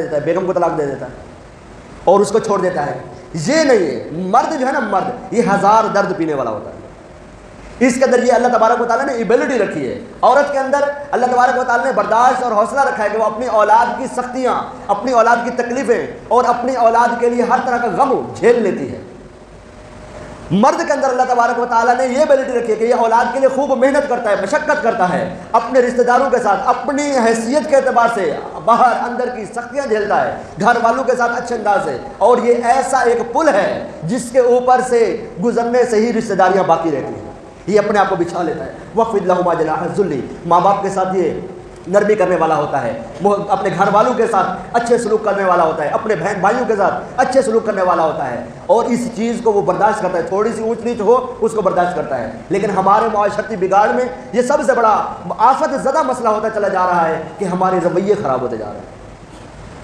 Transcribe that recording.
دیتا ہے، بیگم کو طلاق دے دیتا ہے اور اس کو چھوڑ دیتا ہے. یہ نہیں ہے. مرد جو ہے نا، مرد یہ ہزار درد پینے والا ہوتا ہے. اس کے اندر یہ اللہ تبارک و تعالیٰ نے ایبلٹی رکھی ہے. عورت کے اندر اللہ تبارک و تعالیٰ نے برداشت اور حوصلہ رکھا ہے کہ وہ اپنی اولاد کی سختیاں، اپنی اولاد کی تکلیفیں اور اپنی اولاد کے لیے ہر طرح کا غم جھیل لیتی ہے. مرد کے اندر اللہ تبارک و تعالیٰ نے یہ ایبلٹی رکھی ہے کہ یہ اولاد کے لیے خوب محنت کرتا ہے، مشقت کرتا ہے، اپنے رشتہ داروں کے ساتھ اپنی حیثیت کے اعتبار سے باہر اندر کی سختیاں جھیلتا ہے، گھر والوں کے ساتھ اچھے انداز سے. اور یہ ایسا ایک پل ہے جس کے اوپر سے گزرنے سے ہی رشتہ داریاں باقی رہتی ہیں. یہ اپنے آپ کو بچھا لیتا ہے. وَخْفِضْ لَهُمَا جَنَاحَ الذُّلِّ، ماں باپ کے ساتھ یہ نرمی کرنے والا ہوتا ہے، وہ اپنے گھر والوں کے ساتھ اچھے سلوک کرنے والا ہوتا ہے، اپنے بہن بھائیوں کے ساتھ اچھے سلوک کرنے والا ہوتا ہے، اور اس چیز کو وہ برداشت کرتا ہے. تھوڑی سی اونچ نیچ ہو اس کو برداشت کرتا ہے. لیکن ہمارے معاشرتی بگاڑ میں یہ سب سے بڑا آفت زدہ مسئلہ ہوتا چلا جا رہا ہے کہ ہمارے رویے خراب ہوتے جا رہے ہیں.